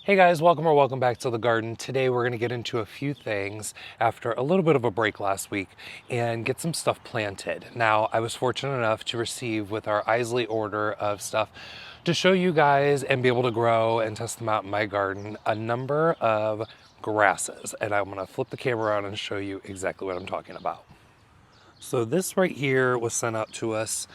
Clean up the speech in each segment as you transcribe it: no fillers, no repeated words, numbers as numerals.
Hey guys, welcome back to the garden. Today we're going to get into a few things after a little bit of a break last week and get some stuff planted. Now, I was fortunate enough to receive with our Isley order of stuff to show you guys and be able to grow and test them out in my garden a number of grasses. And I'm going to flip the camera around and show you exactly what I'm talking about. So this right here was sent out to us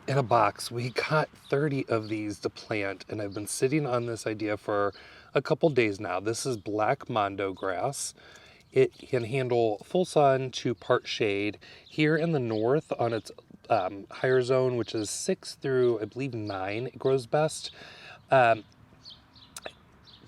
in a box. We got 30 of these to plant, and I've been sitting on this idea for a couple days now. This is black mondo grass. It can handle full sun to part shade. Here in the north on its higher zone, which is 6 through I believe 9, it grows best.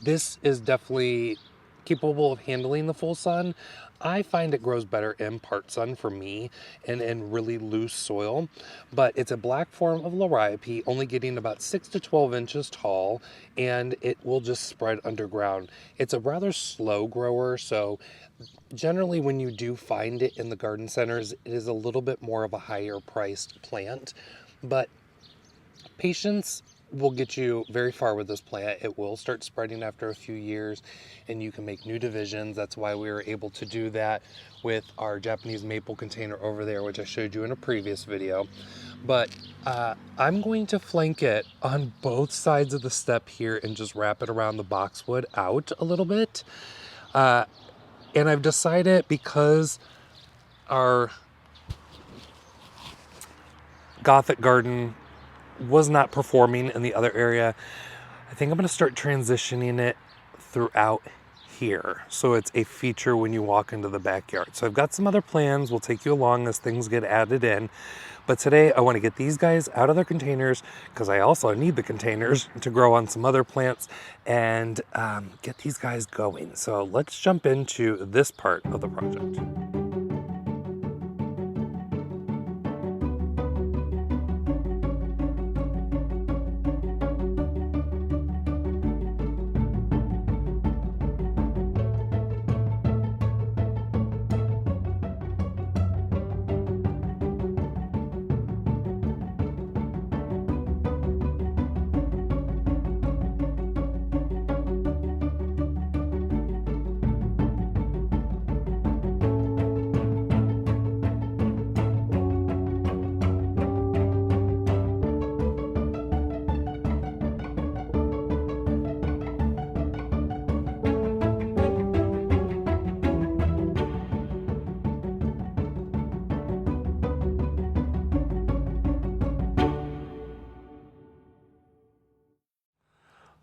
This is definitely capable of handling the full sun. I find it grows better in part sun for me and in really loose soil, but it's a black form of liriope, only getting about 6 to 12 inches tall, and it will just spread underground. It's a rather slow grower, so generally when you do find it in the garden centers, it is a little bit more of a higher priced plant, but patience will get you very far with this plant. It will start spreading after a few years and you can make new divisions. That's why we were able to do that with our Japanese maple container over there, which I showed you in a previous video. But I'm going to flank it on both sides of the step here and just wrap it around the boxwood out a little bit. And I've decided, because our Gothic garden was not performing in the other area, I think I'm going to start transitioning it throughout here, so it's a feature when you walk into the backyard. So I've got some other plans. We'll take you along as things get added in, but today I want to get these guys out of their containers because I also need the containers to grow on some other plants and get these guys going. So let's jump into this part of the project.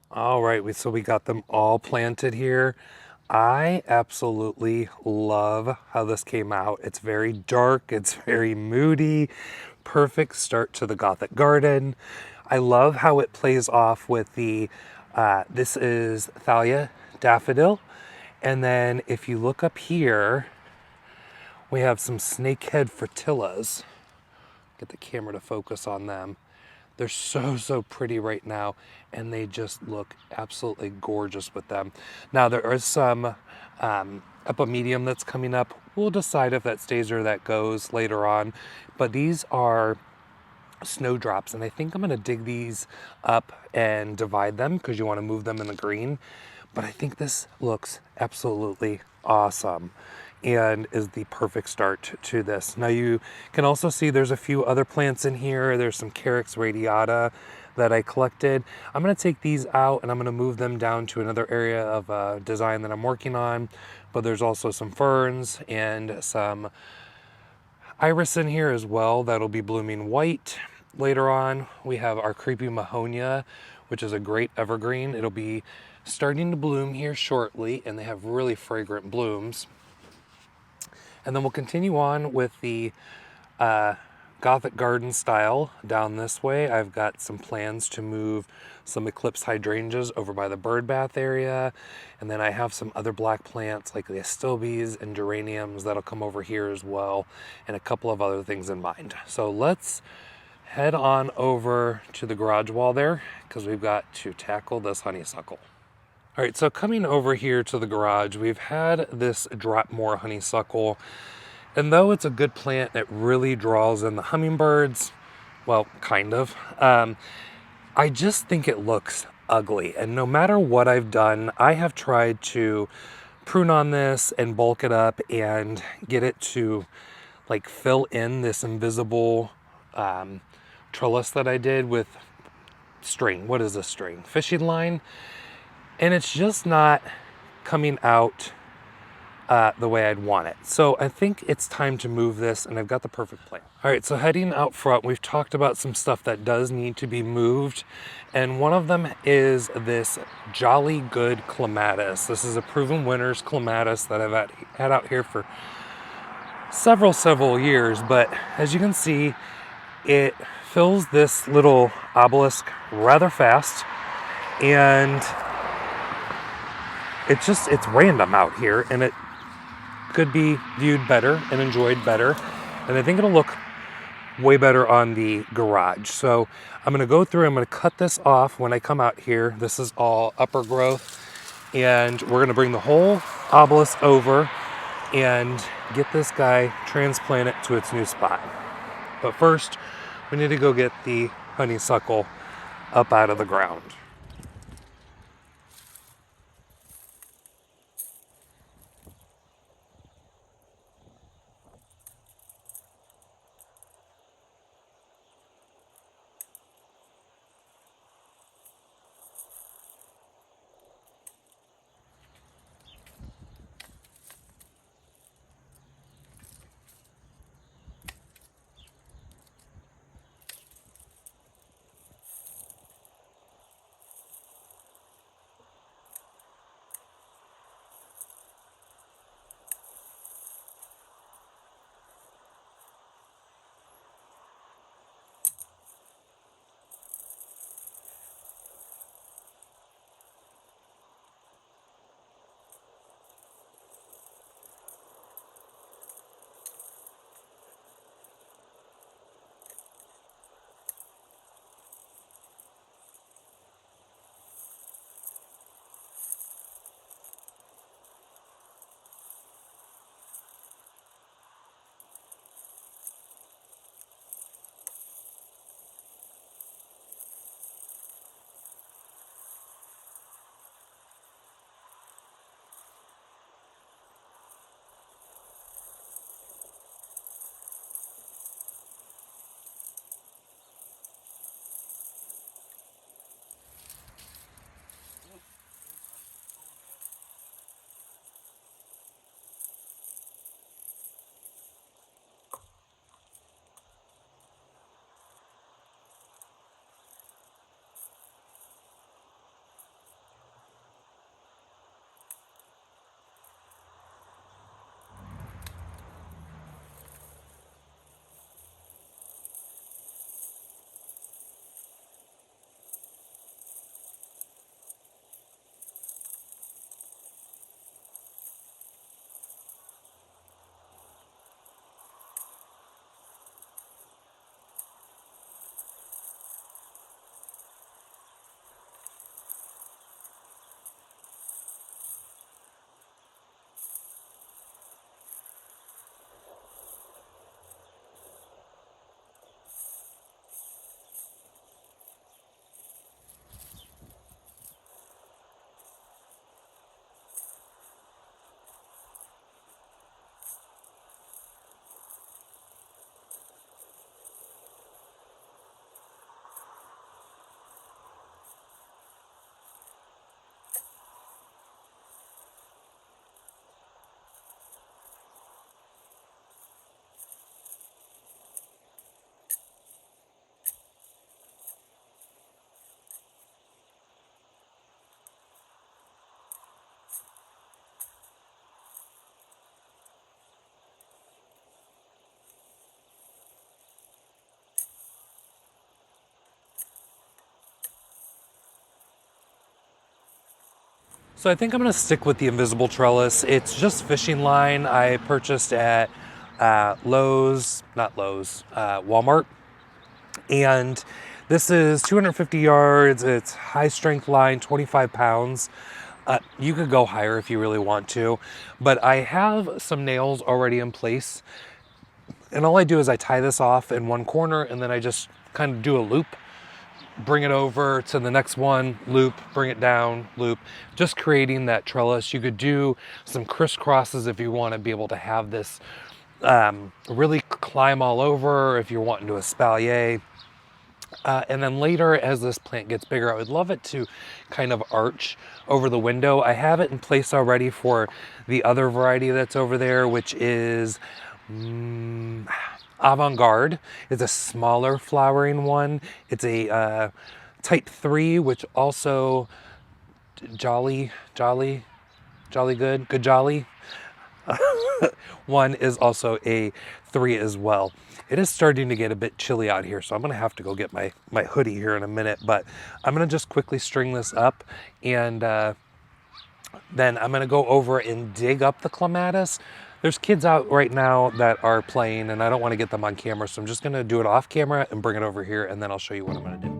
All right, so we got them all planted here. I absolutely love how this came out. It's very dark, it's very moody, perfect start to the Gothic garden. I love how it plays off with the, this is Thalia daffodil. And then if you look up here, we have some snakehead frotillas. Get the camera to focus on them. They're so pretty right now, and they just look absolutely gorgeous with them. Now there is some epimedium that's coming up. We'll decide if that stays or that goes later on, but these are snowdrops, and I think I'm gonna dig these up and divide them because you want to move them in the green. But I think this looks absolutely awesome and is the perfect start to this. Now you can also see there's a few other plants in here. There's some Carex radiata that I collected. I'm gonna take these out and I'm gonna move them down to another area of design that I'm working on. But there's also some ferns and some iris in here as well that'll be blooming white later on. We have our creepy mahonia, which is a great evergreen. It'll be starting to bloom here shortly, and they have really fragrant blooms. And then we'll continue on with the Gothic garden style down this way. I've got some plans to move some eclipse hydrangeas over by the bird bath area. And then I have some other black plants like the astilbes and geraniums that'll come over here as well, and a couple of other things in mind. So let's head on over to the garage wall there because we've got to tackle this honeysuckle. All right, so coming over here to the garage, we've had this Dropmore honeysuckle, and though it's a good plant, it really draws in the hummingbirds, well, kind of. I just think it looks ugly. And no matter what I've done, I have tried to prune on this and bulk it up and get it to like fill in this invisible trellis that I did with string. What is a string? Fishing line. And it's just not coming out the way I'd want it. So I think it's time to move this, and I've got the perfect plan. All right, so heading out front, we've talked about some stuff that does need to be moved, and one of them is this Jolly Good clematis. This is a proven winner's clematis that I've had out here for several years, but as you can see, it fills this little obelisk rather fast, and it's random out here, and it could be viewed better and enjoyed better. And I think it'll look way better on the garage. So I'm gonna go through, I'm gonna cut this off when I come out here. This is all upper growth. And we're gonna bring the whole obelisk over and get this guy transplanted to its new spot. But first, we need to go get the honeysuckle up out of the ground. So I think I'm gonna stick with the invisible trellis. It's just fishing line I purchased at Walmart. And this is 250 yards, it's high strength line, 25 pounds. You could go higher if you really want to, but I have some nails already in place. And all I do is I tie this off in one corner and then I just kind of do a loop bring it over to the next one, loop, bring it down, loop, just creating that trellis. You could do some crisscrosses if you want to be able to have this really climb all over, if you're wanting to espalier. And then later, as this plant gets bigger, I would love it to kind of arch over the window. I have it in place already for the other variety that's over there, which is Avant-Garde. It's a smaller flowering one. It's a type 3, which also Jolly Good Jolly one is also a 3 as well. It is starting to get a bit chilly out here, so I'm gonna have to go get my hoodie here in a minute, but I'm gonna just quickly string this up, and then I'm gonna go over and dig up the clematis. There's kids out right now that are playing, and I don't wanna get them on camera, so I'm just gonna do it off camera and bring it over here, and then I'll show you what I'm gonna do.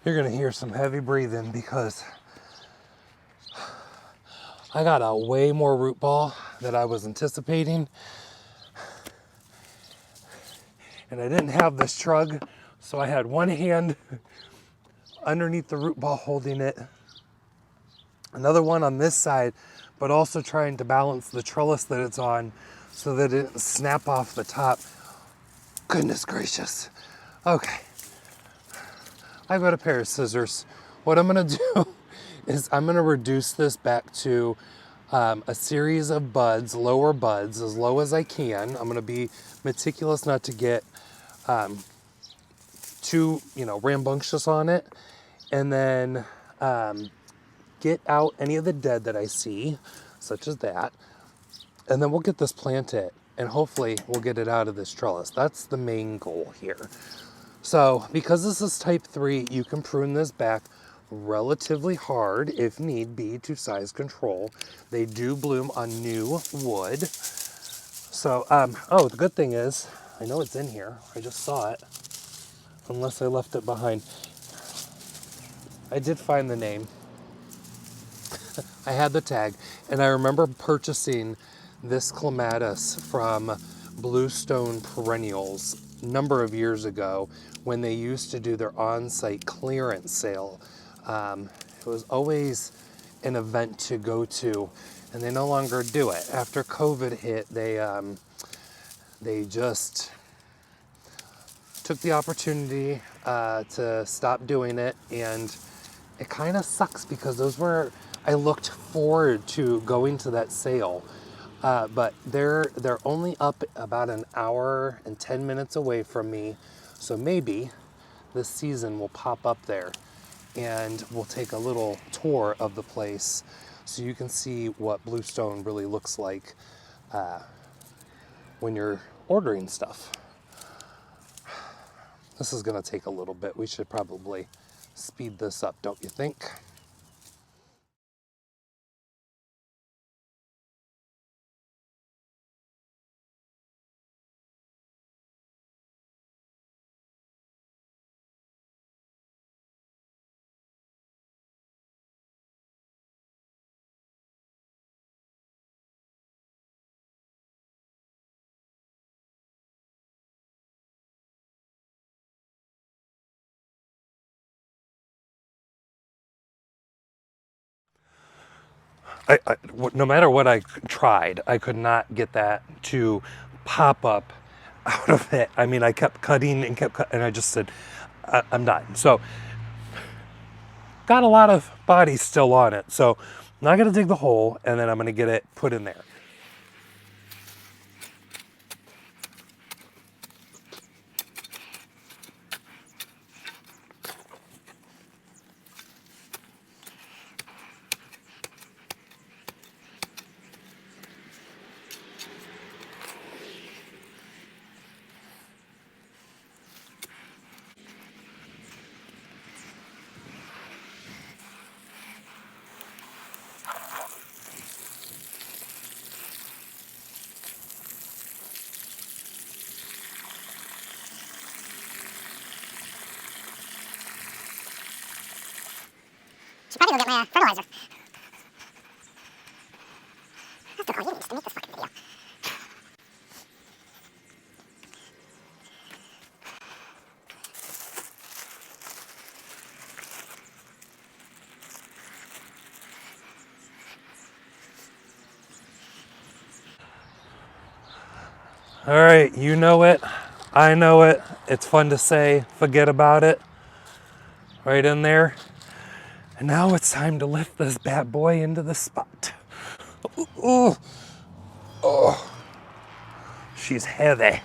You're gonna hear some heavy breathing because I got a way more root ball than I was anticipating. And I didn't have this trug, so I had one hand underneath the root ball holding it, another one on this side, but also trying to balance the trellis that it's on so that it didn't snap off the top. Goodness gracious. Okay. I've got a pair of scissors. What I'm gonna do is I'm gonna reduce this back to a series of buds, lower buds, as low as I can. I'm gonna be meticulous not to get too, rambunctious on it. And then get out any of the dead that I see, such as that. And then we'll get this planted, and hopefully we'll get it out of this trellis. That's the main goal here. So because this is type 3, you can prune this back relatively hard if need be to size control. They do bloom on new wood. So, oh, the good thing is, I know it's in here. I just saw it, unless I left it behind. I did find the name. I had the tag, and I remember purchasing this clematis from Bluestone Perennials a number of years ago when they used to do their on-site clearance sale. It was always an event to go to, and they no longer do it. After COVID hit, they just took the opportunity to stop doing it, and it kind of sucks because I looked forward to going to that sale. But they're only up about an hour and 10 minutes away from me. So maybe this season we'll pop up there and we'll take a little tour of the place so you can see what Bluestone really looks like when you're ordering stuff. This is gonna take a little bit. We should probably speed this up, don't you think? no matter what I tried, I could not get that to pop up out of it. I mean, I kept cutting and kept cutting, and I just said, I'm done. So, got a lot of body still on it. So, I'm not going to dig the hole, and then I'm going to get it put in there. Should probably go get my fertilizer. That's all you need just to make this fucking video. All right, you know it. I know it. It's fun to say, forget about it. Right in there. And now it's time to lift this bad boy into the spot. Ooh. Oh, she's heavy.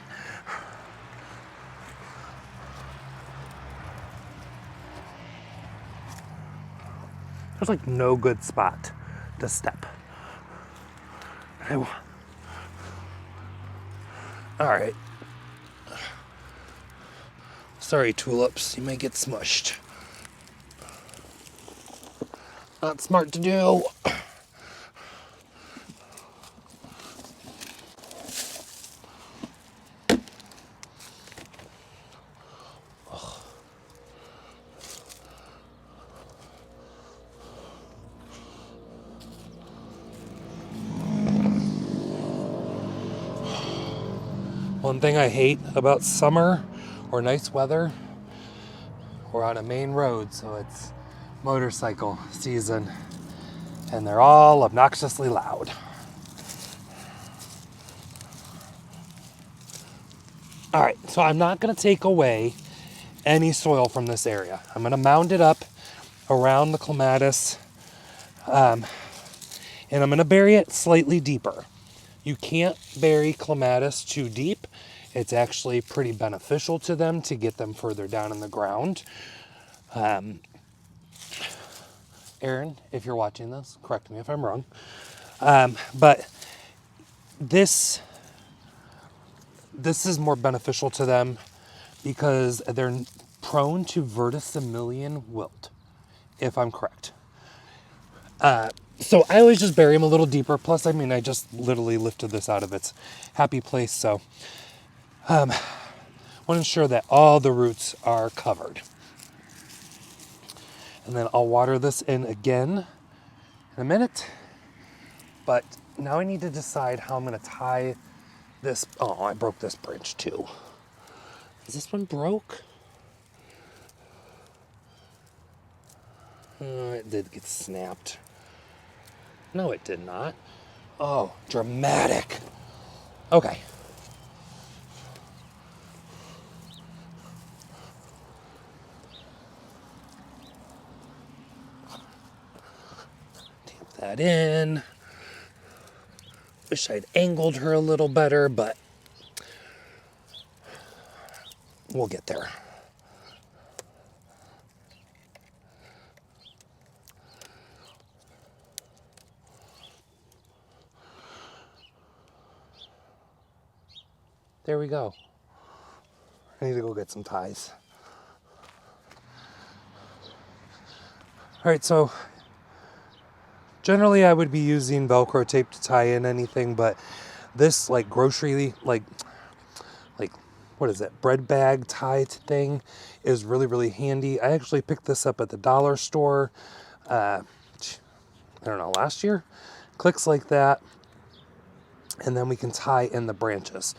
There's like no good spot to step. All right. Sorry, tulips, you may get smushed. Not smart to do. One thing I hate about summer or nice weather, we're on a main road, so it's motorcycle season, and they're all obnoxiously loud. All right, so I'm not going to take away any soil from this area. I'm going to mound it up around the clematis, and I'm going to bury it slightly deeper. You can't bury clematis too deep. It's actually pretty beneficial to them to get them further down in the ground. Aaron, if you're watching this, correct me if I'm wrong. But this is more beneficial to them because they're prone to verticillium wilt, if I'm correct. So I always just bury them a little deeper. Plus, I mean, I just literally lifted this out of its happy place. So I want to ensure that all the roots are covered. And then I'll water this in again in a minute. But now I need to decide how I'm going to tie this. Oh, I broke this branch too. Is this one broke? It did get snapped. No, it did not. Oh, dramatic. Okay. Tamp that in. Wish I'd angled her a little better, but we'll get there. There we go. I need to go get some ties. All right, so generally I would be using Velcro tape to tie in anything, but this like grocery, like what is it, bread bag tie thing is really, really handy. I actually picked this up at the dollar store, I don't know, last year. Clicks like that, and then we can tie in the branches.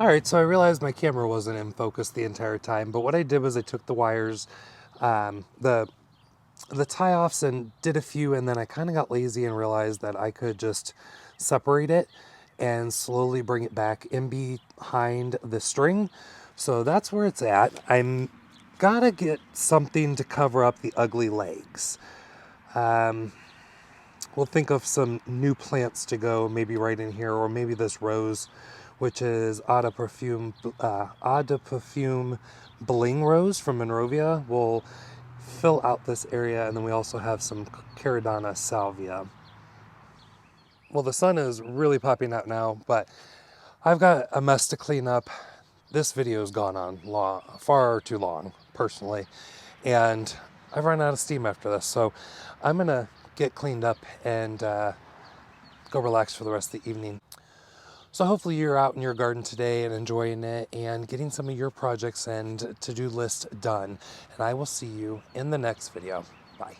All right, so I realized my camera wasn't in focus the entire time, but what I did was I took the wires, the tie-offs, and did a few, and then I kind of got lazy and realized that I could just separate it and slowly bring it back in behind the string. So that's where it's at. I'm gotta get something to cover up the ugly legs. We'll think of some new plants to go, maybe right in here, or maybe this rose, which is Eau de Perfume Bling Rose from Monrovia. We'll fill out this area, and then we also have some Caradonna Salvia. Well, the sun is really popping out now, but I've got a mess to clean up. This video has gone on far too long, personally, and I've run out of steam after this, so I'm gonna get cleaned up and go relax for the rest of the evening. So hopefully you're out in your garden today and enjoying it and getting some of your projects and to-do list done. And I will see you in the next video. Bye.